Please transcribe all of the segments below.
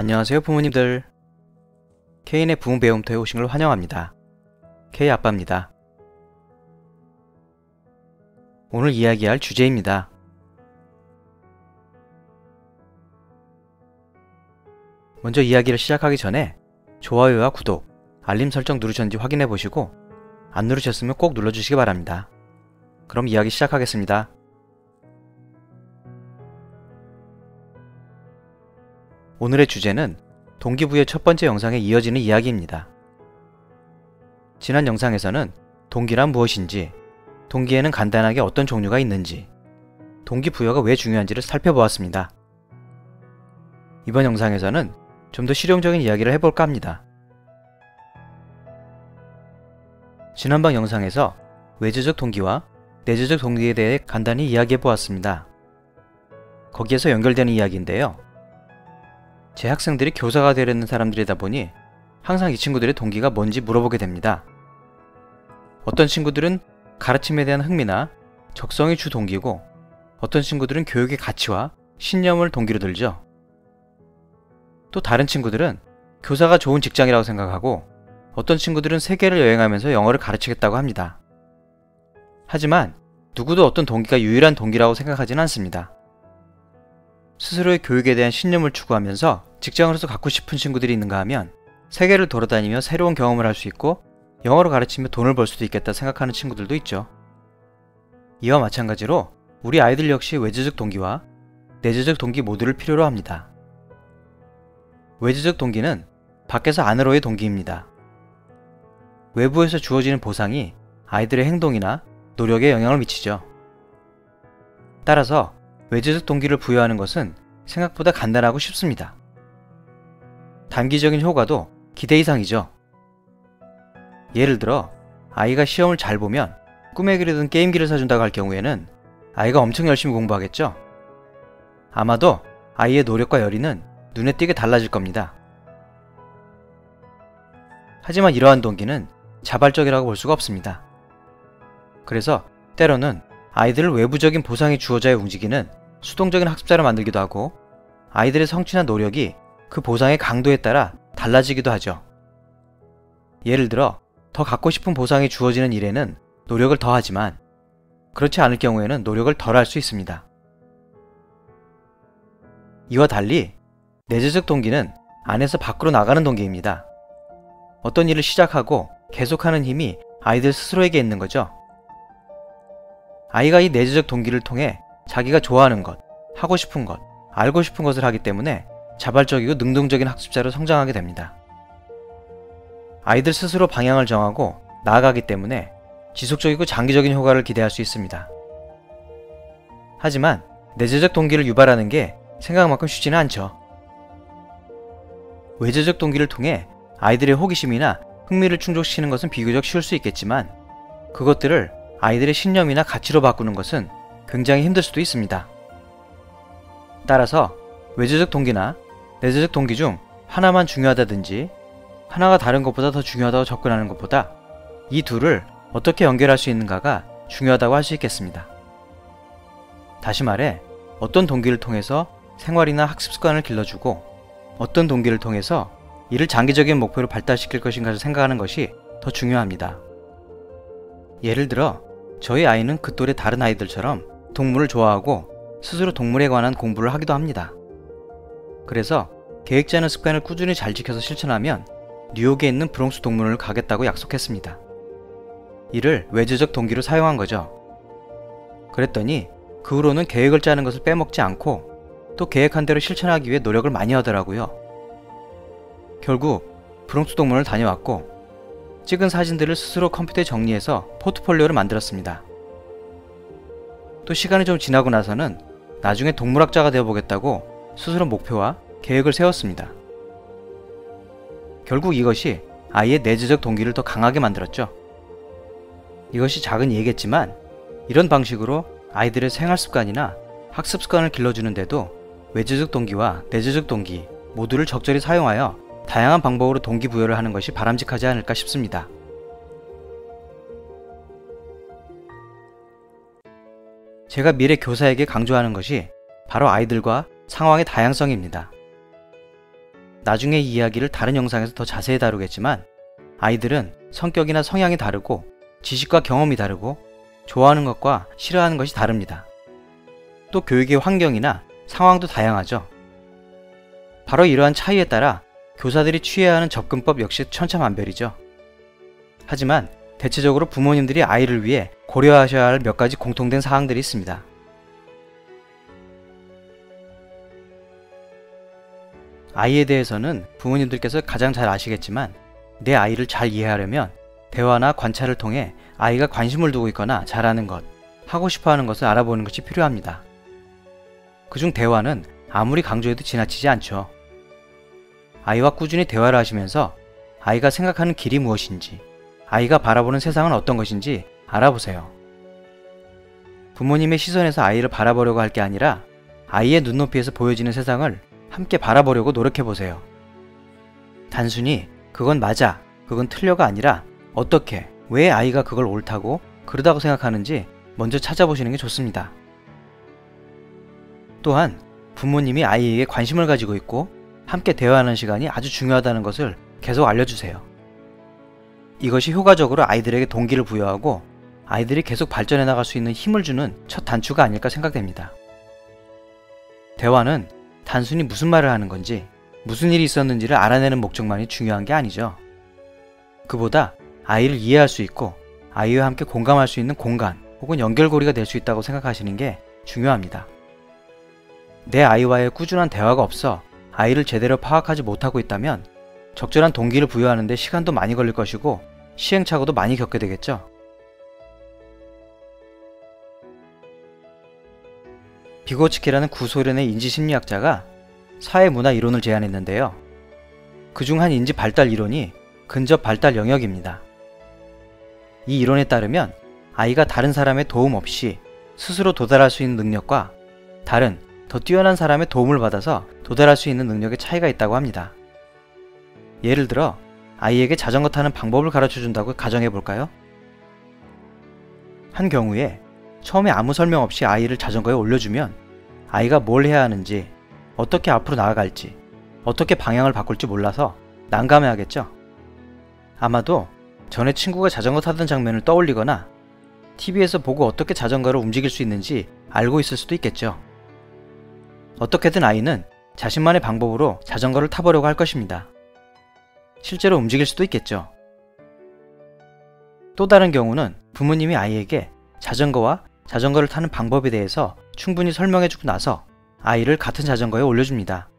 안녕하세요 부모님들. K인의 부모 배움터에 오신 걸 환영합니다. K 아빠입니다. 오늘 이야기할 주제입니다. 먼저 이야기를 시작하기 전에 좋아요와 구독, 알림 설정 누르셨는지 확인해 보시고 안 누르셨으면 꼭 눌러주시기 바랍니다. 그럼 이야기 시작하겠습니다. 오늘의 주제는 동기부여 첫 번째 영상에 이어지는 이야기입니다. 지난 영상에서는 동기란 무엇인지, 동기에는 간단하게 어떤 종류가 있는지, 동기부여가 왜 중요한지를 살펴보았습니다. 이번 영상에서는 좀 더 실용적인 이야기를 해볼까 합니다. 지난번 영상에서 외주적 동기와 내주적 동기에 대해 간단히 이야기해보았습니다. 거기에서 연결되는 이야기인데요. 제 학생들이 교사가 되려는 사람들이다 보니 항상 이 친구들의 동기가 뭔지 물어보게 됩니다. 어떤 친구들은 가르침에 대한 흥미나 적성이 주 동기고, 어떤 친구들은 교육의 가치와 신념을 동기로 들죠. 또 다른 친구들은 교사가 좋은 직장이라고 생각하고, 어떤 친구들은 세계를 여행하면서 영어를 가르치겠다고 합니다. 하지만 누구도 어떤 동기가 유일한 동기라고 생각하지는 않습니다. 스스로의 교육에 대한 신념을 추구하면서 직장으로서 갖고 싶은 친구들이 있는가 하면 세계를 돌아다니며 새로운 경험을 할 수 있고 영어를 가르치며 돈을 벌 수도 있겠다 생각하는 친구들도 있죠. 이와 마찬가지로 우리 아이들 역시 외주적 동기와 내주적 동기 모두를 필요로 합니다. 외주적 동기는 밖에서 안으로의 동기입니다. 외부에서 주어지는 보상이 아이들의 행동이나 노력에 영향을 미치죠. 따라서 외주적 동기를 부여하는 것은 생각보다 간단하고 쉽습니다. 단기적인 효과도 기대 이상이죠. 예를 들어 아이가 시험을 잘 보면 꿈에 그리던 게임기를 사준다고 할 경우에는 아이가 엄청 열심히 공부하겠죠. 아마도 아이의 노력과 열의는 눈에 띄게 달라질 겁니다. 하지만 이러한 동기는 자발적이라고 볼 수가 없습니다. 그래서 때로는 아이들을 외부적인 보상이 주어져야 움직이는 수동적인 학습자로 만들기도 하고, 아이들의 성취나 노력이 그 보상의 강도에 따라 달라지기도 하죠. 예를 들어 더 갖고 싶은 보상이 주어지는 일에는 노력을 더 하지만, 그렇지 않을 경우에는 노력을 덜 할 수 있습니다. 이와 달리 내재적 동기는 안에서 밖으로 나가는 동기입니다. 어떤 일을 시작하고 계속하는 힘이 아이들 스스로에게 있는 거죠. 아이가 이 내재적 동기를 통해 자기가 좋아하는 것, 하고 싶은 것, 알고 싶은 것을 하기 때문에 자발적이고 능동적인 학습자로 성장하게 됩니다. 아이들 스스로 방향을 정하고 나아가기 때문에 지속적이고 장기적인 효과를 기대할 수 있습니다. 하지만 내재적 동기를 유발하는 게 생각만큼 쉽지는 않죠. 외재적 동기를 통해 아이들의 호기심이나 흥미를 충족시키는 것은 비교적 쉬울 수 있겠지만, 그것들을 아이들의 신념이나 가치로 바꾸는 것은 굉장히 힘들 수도 있습니다. 따라서 외재적 동기나 내재적 동기 중 하나만 중요하다든지 하나가 다른 것보다 더 중요하다고 접근하는 것보다 이 둘을 어떻게 연결할 수 있는가가 중요하다고 할 수 있겠습니다. 다시 말해, 어떤 동기를 통해서 생활이나 학습 습관을 길러주고 어떤 동기를 통해서 이를 장기적인 목표로 발달시킬 것인가를 생각하는 것이 더 중요합니다. 예를 들어 저희 아이는 그 또래 다른 아이들처럼 동물을 좋아하고 스스로 동물에 관한 공부를 하기도 합니다. 그래서 계획지 않은 습관을 꾸준히 잘 지켜서 실천하면 뉴욕에 있는 브롱스 동물원을 가겠다고 약속했습니다. 이를 외주적 동기로 사용한 거죠. 그랬더니 그 후로는 계획을 짜는 것을 빼먹지 않고 또 계획한 대로 실천하기 위해 노력을 많이 하더라고요. 결국 브롱스 동물원을 다녀왔고 찍은 사진들을 스스로 컴퓨터에 정리해서 포트폴리오를 만들었습니다. 또 시간이 좀 지나고 나서는 나중에 동물학자가 되어보겠다고 스스로 목표와 계획을 세웠습니다. 결국 이것이 아이의 내재적 동기를 더 강하게 만들었죠. 이것이 작은 예겠지만 이런 방식으로 아이들의 생활 습관이나 학습 습관을 길러주는데도 외재적 동기와 내재적 동기 모두를 적절히 사용하여 다양한 방법으로 동기부여를 하는 것이 바람직하지 않을까 싶습니다. 제가 미래 교사에게 강조하는 것이 바로 아이들과 상황의 다양성입니다. 나중에 이 이야기를 다른 영상에서 더 자세히 다루겠지만 아이들은 성격이나 성향이 다르고 지식과 경험이 다르고 좋아하는 것과 싫어하는 것이 다릅니다. 또 교육의 환경이나 상황도 다양하죠. 바로 이러한 차이에 따라 교사들이 취해야 하는 접근법 역시 천차만별이죠. 하지만 대체적으로 부모님들이 아이를 위해 고려하셔야 할 몇 가지 공통된 사항들이 있습니다. 아이에 대해서는 부모님들께서 가장 잘 아시겠지만 내 아이를 잘 이해하려면 대화나 관찰을 통해 아이가 관심을 두고 있거나 잘하는 것, 하고 싶어하는 것을 알아보는 것이 필요합니다. 그중 대화는 아무리 강조해도 지나치지 않죠. 아이와 꾸준히 대화를 하시면서 아이가 생각하는 길이 무엇인지, 아이가 바라보는 세상은 어떤 것인지 알아보세요. 부모님의 시선에서 아이를 바라보려고 할 게 아니라 아이의 눈높이에서 보여지는 세상을 함께 바라보려고 노력해보세요. 단순히 그건 맞아, 그건 틀려가 아니라 어떻게, 왜 아이가 그걸 옳다고, 그러다고 생각하는지 먼저 찾아보시는 게 좋습니다. 또한 부모님이 아이에게 관심을 가지고 있고 함께 대화하는 시간이 아주 중요하다는 것을 계속 알려주세요. 이것이 효과적으로 아이들에게 동기를 부여하고 아이들이 계속 발전해 나갈 수 있는 힘을 주는 첫 단추가 아닐까 생각됩니다. 대화는 단순히 무슨 말을 하는 건지, 무슨 일이 있었는지를 알아내는 목적만이 중요한 게 아니죠. 그보다 아이를 이해할 수 있고 아이와 함께 공감할 수 있는 공간 혹은 연결고리가 될 수 있다고 생각하시는 게 중요합니다. 내 아이와의 꾸준한 대화가 없어 아이를 제대로 파악하지 못하고 있다면 적절한 동기를 부여하는 데 시간도 많이 걸릴 것이고 시행착오도 많이 겪게 되겠죠. 비고츠키라는 구소련의 인지심리학자가 사회문화 이론을 제안했는데요. 그중 한 인지 발달 이론이 근접 발달 영역입니다. 이 이론에 따르면 아이가 다른 사람의 도움 없이 스스로 도달할 수 있는 능력과 다른 더 뛰어난 사람의 도움을 받아서 도달할 수 있는 능력의 차이가 있다고 합니다. 예를 들어 아이에게 자전거 타는 방법을 가르쳐준다고 가정해 볼까요? 한 경우에 처음에 아무 설명 없이 아이를 자전거에 올려주면 아이가 뭘 해야 하는지, 어떻게 앞으로 나아갈지, 어떻게 방향을 바꿀지 몰라서 난감해하겠죠. 아마도 전에 친구가 자전거 타던 장면을 떠올리거나 TV에서 보고 어떻게 자전거를 움직일 수 있는지 알고 있을 수도 있겠죠. 어떻게든 아이는 자신만의 방법으로 자전거를 타보려고 할 것입니다. 실제로 움직일 수도 있겠죠. 또 다른 경우는 부모님이 아이에게 자전거와 자전거를 타는 방법에 대해서 충분히 설명해주고 나서 아이를 같은 자전거에 올려줍니다.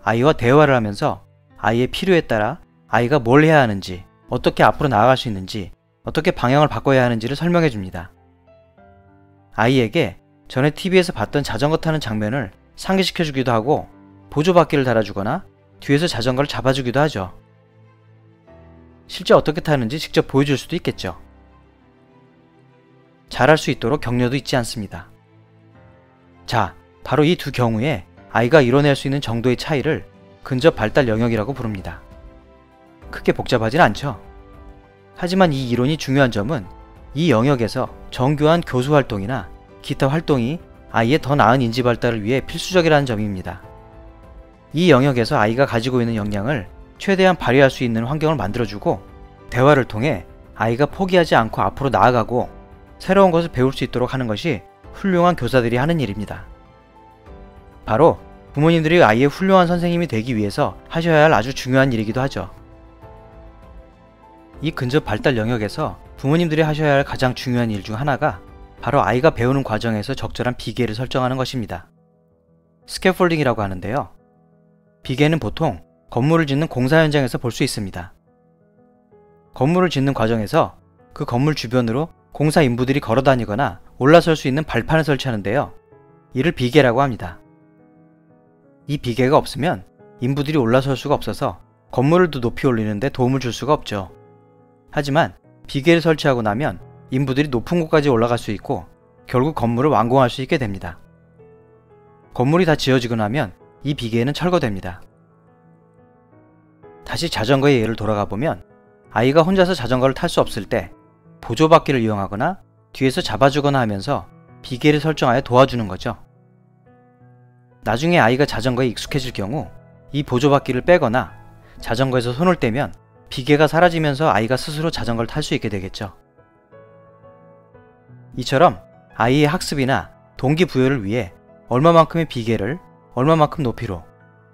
아이와 대화를 하면서 아이의 필요에 따라 아이가 뭘 해야 하는지, 어떻게 앞으로 나아갈 수 있는지, 어떻게 방향을 바꿔야 하는지를 설명해줍니다. 아이에게 전에 TV에서 봤던 자전거 타는 장면을 상기시켜주기도 하고 보조바퀴를 달아주거나 뒤에서 자전거를 잡아주기도 하죠. 실제 어떻게 타는지 직접 보여줄 수도 있겠죠. 잘할 수 있도록 격려도 잊지 않습니다. 자, 바로 이 두 경우에 아이가 이뤄낼 수 있는 정도의 차이를 근접 발달 영역이라고 부릅니다. 크게 복잡하진 않죠. 하지만 이 이론이 중요한 점은 이 영역에서 정교한 교수 활동이나 기타 활동이 아이의 더 나은 인지 발달을 위해 필수적이라는 점입니다. 이 영역에서 아이가 가지고 있는 역량을 최대한 발휘할 수 있는 환경을 만들어주고 대화를 통해 아이가 포기하지 않고 앞으로 나아가고 새로운 것을 배울 수 있도록 하는 것이 훌륭한 교사들이 하는 일입니다. 바로 부모님들이 아이의 훌륭한 선생님이 되기 위해서 하셔야 할 아주 중요한 일이기도 하죠. 이 근접 발달 영역에서 부모님들이 하셔야 할 가장 중요한 일 중 하나가 바로 아이가 배우는 과정에서 적절한 비계를 설정하는 것입니다. 스캐폴딩이라고 하는데요. 비계는 보통 건물을 짓는 공사 현장에서 볼 수 있습니다. 건물을 짓는 과정에서 그 건물 주변으로 공사 인부들이 걸어다니거나 올라설 수 있는 발판을 설치하는데요. 이를 비계라고 합니다. 이 비계가 없으면 인부들이 올라설 수가 없어서 건물을 더 높이 올리는데 도움을 줄 수가 없죠. 하지만 비계를 설치하고 나면 인부들이 높은 곳까지 올라갈 수 있고 결국 건물을 완공할 수 있게 됩니다. 건물이 다 지어지고 나면 이 비계는 철거됩니다. 다시 자전거의 예를 돌아가 보면 아이가 혼자서 자전거를 탈 수 없을 때 보조바퀴를 이용하거나 뒤에서 잡아주거나 하면서 비계를 설정하여 도와주는 거죠. 나중에 아이가 자전거에 익숙해질 경우 이 보조바퀴를 빼거나 자전거에서 손을 떼면 비계가 사라지면서 아이가 스스로 자전거를 탈 수 있게 되겠죠. 이처럼 아이의 학습이나 동기부여를 위해 얼마만큼의 비계를 얼마만큼 높이로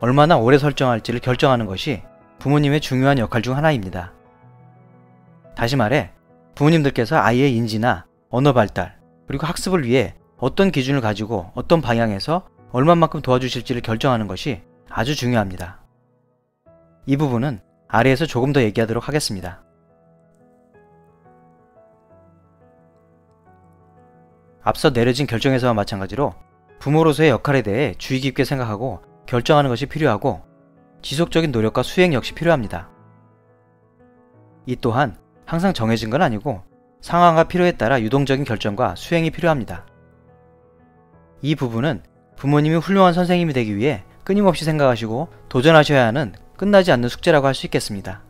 얼마나 오래 설정할지를 결정하는 것이 부모님의 중요한 역할 중 하나입니다. 다시 말해 부모님들께서 아이의 인지나 언어 발달 그리고 학습을 위해 어떤 기준을 가지고 어떤 방향에서 얼마만큼 도와주실지를 결정하는 것이 아주 중요합니다. 이 부분은 아래에서 조금 더 얘기하도록 하겠습니다. 앞서 내려진 결정에서와 마찬가지로 부모로서의 역할에 대해 주의 깊게 생각하고 결정하는 것이 필요하고 지속적인 노력과 수행 역시 필요합니다. 이 또한 항상 정해진 건 아니고 상황과 필요에 따라 유동적인 결정과 수행이 필요합니다. 이 부분은 부모님이 훌륭한 선생님이 되기 위해 끊임없이 생각하시고 도전하셔야 하는 끝나지 않는 숙제라고 할 수 있겠습니다.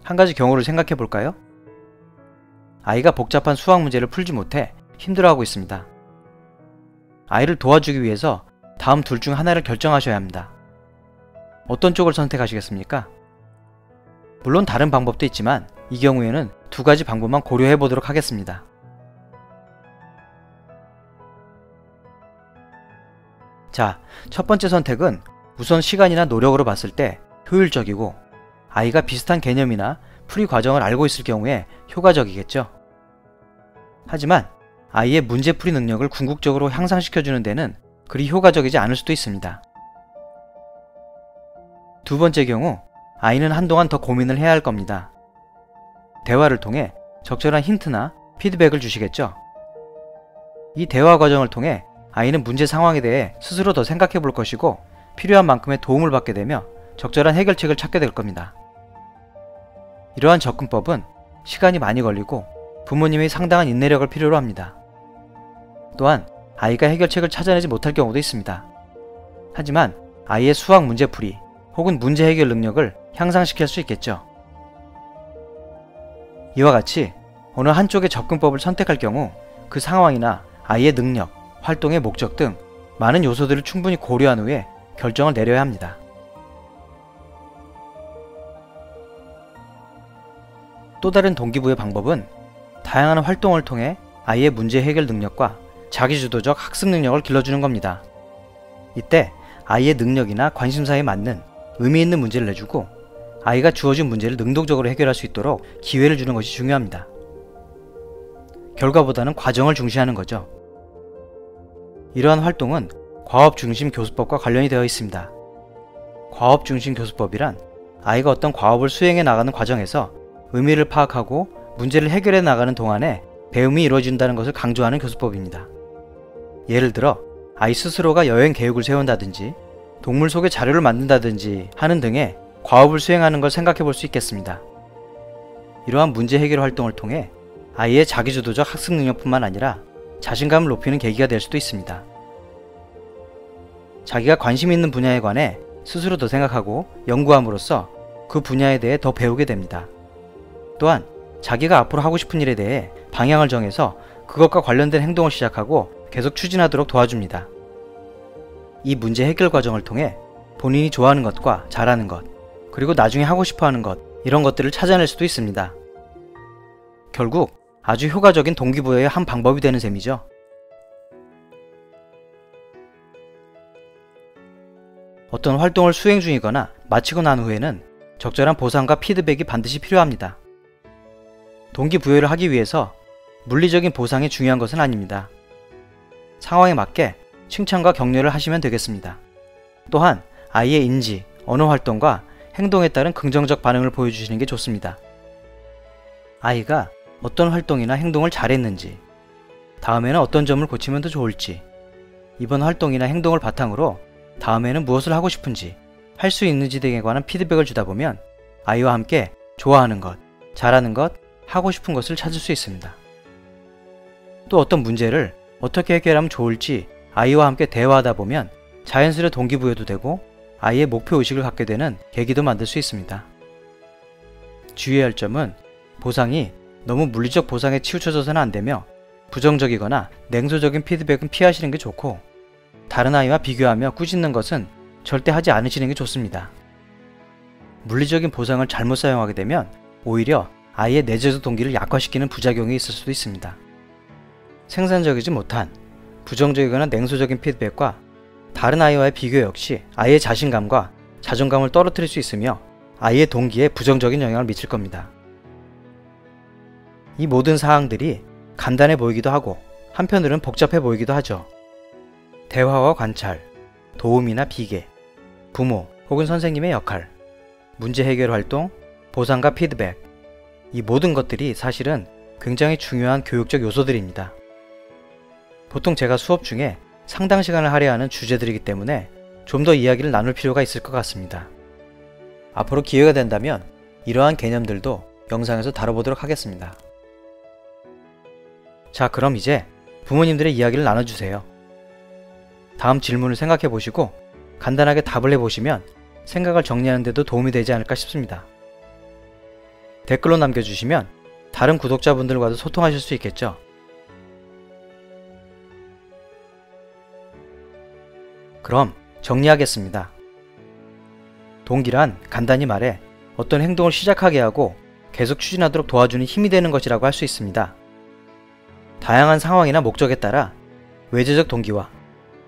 한 가지 경우를 생각해 볼까요? 아이가 복잡한 수학 문제를 풀지 못해 힘들어하고 있습니다. 아이를 도와주기 위해서 다음 둘 중 하나를 결정하셔야 합니다. 어떤 쪽을 선택하시겠습니까? 물론 다른 방법도 있지만 이 경우에는 두 가지 방법만 고려해 보도록 하겠습니다. 자, 첫 번째 선택은 우선 시간이나 노력으로 봤을 때 효율적이고 아이가 비슷한 개념이나 풀이 과정을 알고 있을 경우에 효과적이겠죠. 하지만 아이의 문제풀이 능력을 궁극적으로 향상시켜주는 데는 그리 효과적이지 않을 수도 있습니다. 두 번째 경우, 아이는 한동안 더 고민을 해야 할 겁니다. 대화를 통해 적절한 힌트나 피드백을 주시겠죠. 이 대화 과정을 통해 아이는 문제 상황에 대해 스스로 더 생각해 볼 것이고 필요한 만큼의 도움을 받게 되며 적절한 해결책을 찾게 될 겁니다. 이러한 접근법은 시간이 많이 걸리고 부모님의 상당한 인내력을 필요로 합니다. 또한 아이가 해결책을 찾아내지 못할 경우도 있습니다. 하지만 아이의 수학 문제풀이 혹은 문제 해결 능력을 향상시킬 수 있겠죠. 이와 같이 어느 한쪽의 접근법을 선택할 경우 그 상황이나 아이의 능력, 활동의 목적 등 많은 요소들을 충분히 고려한 후에 결정을 내려야 합니다. 또 다른 동기부여 방법은 다양한 활동을 통해 아이의 문제 해결 능력과 자기주도적 학습 능력을 길러주는 겁니다. 이때 아이의 능력이나 관심사에 맞는 의미 있는 문제를 내주고 아이가 주어진 문제를 능동적으로 해결할 수 있도록 기회를 주는 것이 중요합니다. 결과보다는 과정을 중시하는 거죠. 이러한 활동은 과업중심 교수법과 관련이 되어 있습니다. 과업중심 교수법이란 아이가 어떤 과업을 수행해 나가는 과정에서 의미를 파악하고 문제를 해결해 나가는 동안에 배움이 이루어진다는 것을 강조하는 교수법입니다. 예를 들어 아이 스스로가 여행 계획을 세운다든지 동물 속의 자료를 만든다든지 하는 등의 과업을 수행하는 걸 생각해 볼 수 있겠습니다. 이러한 문제 해결 활동을 통해 아이의 자기주도적 학습 능력뿐만 아니라 자신감을 높이는 계기가 될 수도 있습니다. 자기가 관심 있는 분야에 관해 스스로 더 생각하고 연구함으로써 그 분야에 대해 더 배우게 됩니다. 또한 자기가 앞으로 하고 싶은 일에 대해 방향을 정해서 그것과 관련된 행동을 시작하고 계속 추진하도록 도와줍니다. 이 문제 해결 과정을 통해 본인이 좋아하는 것과 잘하는 것, 그리고 나중에 하고 싶어하는 것, 이런 것들을 찾아낼 수도 있습니다. 결국 아주 효과적인 동기부여의 한 방법이 되는 셈이죠. 어떤 활동을 수행 중이거나 마치고 난 후에는 적절한 보상과 피드백이 반드시 필요합니다. 동기부여를 하기 위해서 물리적인 보상이 중요한 것은 아닙니다. 상황에 맞게 칭찬과 격려를 하시면 되겠습니다. 또한 아이의 인지, 언어 활동과 행동에 따른 긍정적 반응을 보여주시는 게 좋습니다. 아이가 어떤 활동이나 행동을 잘했는지, 다음에는 어떤 점을 고치면 더 좋을지, 이번 활동이나 행동을 바탕으로 다음에는 무엇을 하고 싶은지, 할 수 있는지 등에 관한 피드백을 주다 보면 아이와 함께 좋아하는 것, 잘하는 것, 하고 싶은 것을 찾을 수 있습니다. 또 어떤 문제를 어떻게 해결하면 좋을지 아이와 함께 대화하다 보면 자연스레 동기부여도 되고 아이의 목표의식을 갖게 되는 계기도 만들 수 있습니다. 주의해야 할 점은 보상이 너무 물리적 보상에 치우쳐져서는 안 되며 부정적이거나 냉소적인 피드백은 피하시는 게 좋고 다른 아이와 비교하며 꾸짖는 것은 절대 하지 않으시는 게 좋습니다. 물리적인 보상을 잘못 사용하게 되면 오히려 아이의 내재적 동기를 약화시키는 부작용이 있을 수도 있습니다. 생산적이지 못한 부정적이거나 냉소적인 피드백과 다른 아이와의 비교 역시 아이의 자신감과 자존감을 떨어뜨릴 수 있으며 아이의 동기에 부정적인 영향을 미칠 겁니다. 이 모든 사항들이 간단해 보이기도 하고 한편으로는 복잡해 보이기도 하죠. 대화와 관찰, 도움이나 비계, 부모 혹은 선생님의 역할, 문제 해결 활동, 보상과 피드백, 이 모든 것들이 사실은 굉장히 중요한 교육적 요소들입니다. 보통 제가 수업 중에 상당 시간을 할애하는 주제들이기 때문에 좀 더 이야기를 나눌 필요가 있을 것 같습니다. 앞으로 기회가 된다면 이러한 개념들도 영상에서 다뤄보도록 하겠습니다. 자, 그럼 이제 부모님들의 이야기를 나눠주세요. 다음 질문을 생각해 보시고 간단하게 답을 해보시면 생각을 정리하는 데도 도움이 되지 않을까 싶습니다. 댓글로 남겨주시면 다른 구독자분들과도 소통하실 수 있겠죠. 그럼 정리하겠습니다. 동기란 간단히 말해 어떤 행동을 시작하게 하고 계속 추진하도록 도와주는 힘이 되는 것이라고 할 수 있습니다. 다양한 상황이나 목적에 따라 외재적 동기와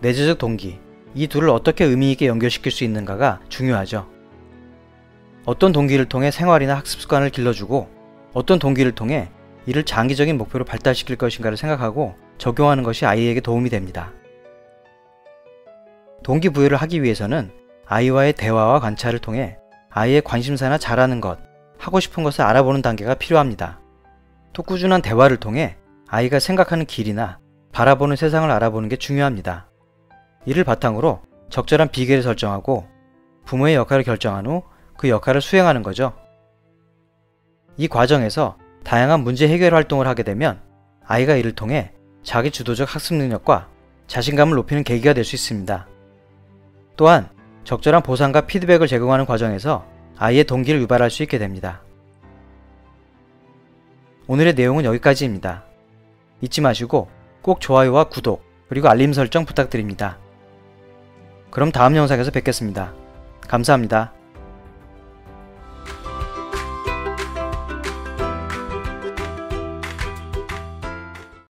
내재적 동기, 이 둘을 어떻게 의미있게 연결시킬 수 있는가가 중요하죠. 어떤 동기를 통해 생활이나 학습 습관을 길러주고 어떤 동기를 통해 이를 장기적인 목표로 발달시킬 것인가를 생각하고 적용하는 것이 아이에게 도움이 됩니다. 동기부여를 하기 위해서는 아이와의 대화와 관찰을 통해 아이의 관심사나 잘하는 것, 하고 싶은 것을 알아보는 단계가 필요합니다. 또 꾸준한 대화를 통해 아이가 생각하는 길이나 바라보는 세상을 알아보는 게 중요합니다. 이를 바탕으로 적절한 비계를 설정하고 부모의 역할을 결정한 후 그 역할을 수행하는 거죠. 이 과정에서 다양한 문제 해결 활동을 하게 되면 아이가 이를 통해 자기 주도적 학습 능력과 자신감을 높이는 계기가 될 수 있습니다. 또한 적절한 보상과 피드백을 제공하는 과정에서 아이의 동기를 유발할 수 있게 됩니다. 오늘의 내용은 여기까지입니다. 잊지 마시고 꼭 좋아요와 구독 그리고 알림 설정 부탁드립니다. 그럼 다음 영상에서 뵙겠습니다. 감사합니다.